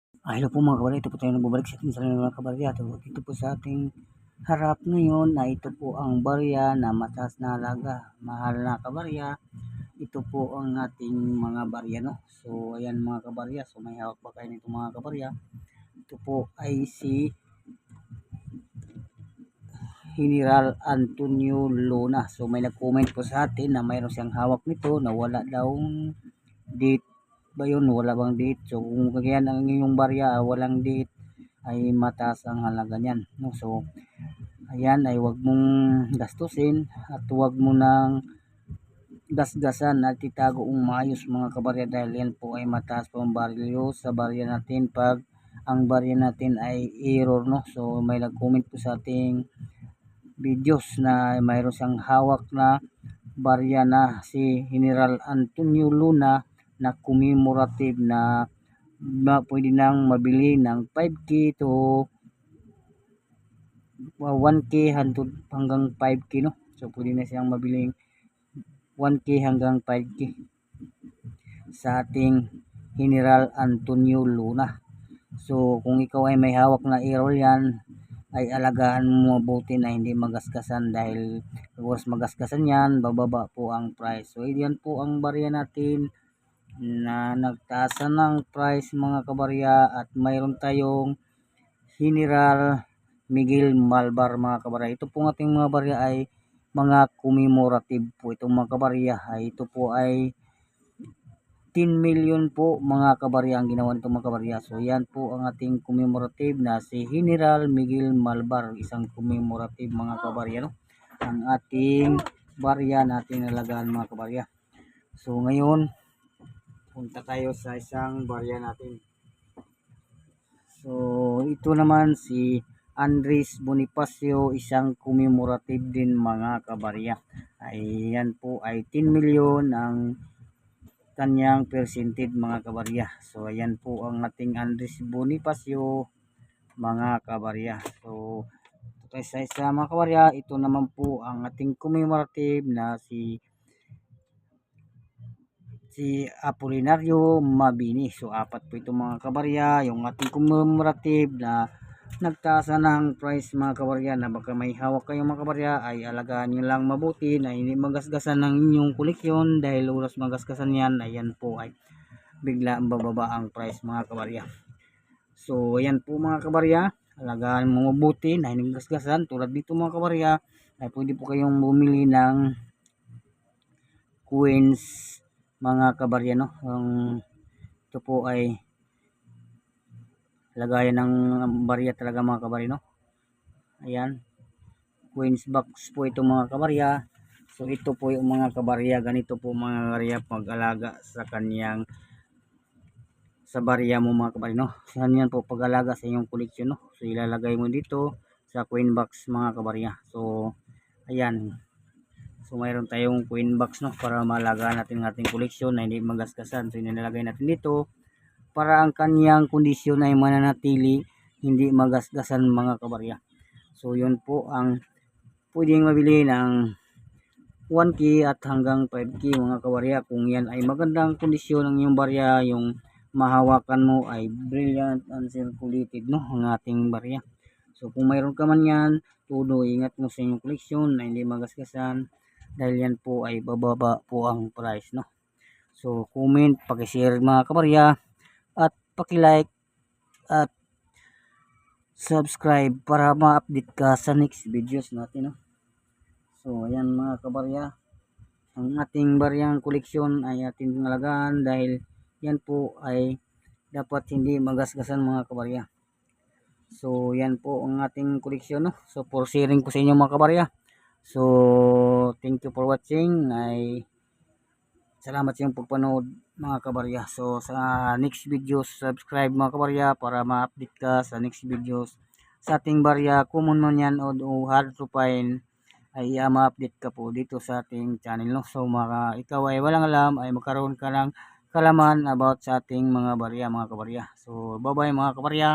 Hello po mga kabarya, ito po tayo nagbabalik sa ating sarili mga kabarya. Dito po sa ating harap ngayon na ito po ang barya na mataas na halaga. Mahal na kabarya, ito po ang ating mga barya, no? So ayan mga kabarya, so may hawak pa kayo nito mga kabarya. Ito po ay si General Antonio Luna. So may nag-comment po sa atin na mayroon siyang hawak nito na wala daw date ba yun, wala bang date. So kung kagyan ang inyong barya walang date ay mataas ang halaga niyan, no? So ayan ay wag mong gastusin at wag mo nang gasgasan at itagong maayos mga kabarya, dahil yan po ay mataas po ang baryo sa barya natin pag ang barya natin ay error, no? So may nag-comment po sa ating videos na mayroon siyang hawak na barya na si General Antonio Luna na commemorative na pwede nang mabili ng 5K to 1K hanggang 5K, no? So pwede na siyang mabiling 1K hanggang 5K sa ating General Antonio Luna. So kung ikaw ay may hawak na error yan, ay alagaan mo mabuti na hindi magasgasan, dahil once magasgasan yan, bababa po ang price. So yan po ang barya natin na nagtaasan ng price mga kabarya, at mayroon tayong General Miguel Malvar mga kabarya. Ito po ating mga barya ay mga commemorative po itong mga kabarya. Ito po ay 10 million po mga kabarya ang ginawa nito mga kabarya. So yan po ang ating commemorative na si General Miguel Malvar, isang commemorative mga kabarya, no? Ang ating barya natin nalagaan mga kabarya. So ngayon punta tayo sa isang barya natin. So ito naman si Andres Bonifacio, isang commemorative din mga kabarya. Ayan po ay 10 million ang kanyang percentage mga kabarya. So ayan po ang ating Andres Bonifacio mga kabarya. So ito sa isa mga kabarya, ito naman po ang ating commemorative na si Apolinario Mabini. So apat po ito mga kabarya, yung ating commemorative na nagtaasan ng price mga kabarya, na baka may hawak kayong mga kabarya ay alagaan nyo lang mabuti na hindi magasgasan ng inyong koleksyon, dahil oras magasgasan yan, ayan po ay bigla ang bababa ang price mga kabarya. So ayan po mga kabarya, alagaan mo mabuti na hindi magasgasan. Tulad dito mga kabarya ay pwede po kayong bumili ng coins mga kabarya, no? Ito po ay lagayan ng barya talaga mga kabarya, no? Ayan, coins box po ito mga kabarya. So ito po yung mga kabarya, ganito po mga kabarya pag-alaga sa kanyang sa barya mo mga kabarya, no? So yan po pag-alaga sa inyong koleksyon, no? So ilalagay mo dito sa coin box mga kabarya. So ayan, so mayroon tayong coin box, no, para malagaan natin ang ating koleksyon na hindi magasgasan. So inilagay natin dito para ang kanyang kondisyon ay mananatili hindi magasgasan mga kabarya. So yun po ang pwedeng mabili ng 1K at hanggang 5K mga kabarya, kung yan ay magandang kondisyon ng iyong barya, yung mahawakan mo ay brilliant and circulated, no, ang ating barya. So kung mayroon ka man yan, todo ingat mo sa inyong koleksyon na hindi magasgasan, dahil yan po ay bababa po ang price, no? So comment, paki-share mga kabarya, at paki-like at subscribe para ma-update ka sa next videos natin, no? So ayan mga kabarya, ang ating baryang koleksyon ay ating alagaan, dahil yan po ay dapat hindi magasgasan mga kabarya. So yan po ang ating koleksyon, no? So for sharing ko sa inyo mga kabarya. So thank you for watching. Ay salamat sa inyong pagpanood mga kabarya. So sa next videos, subscribe mga kabarya para ma-update ka sa next videos sa ating barya. Common man yan o hard to find, ay ma-update ka po dito sa ating channel, no? So ikaw ay walang alam ay magkaroon ka ng kalaman about sa ating mga barya mga kabarya. So bye bye mga kabarya.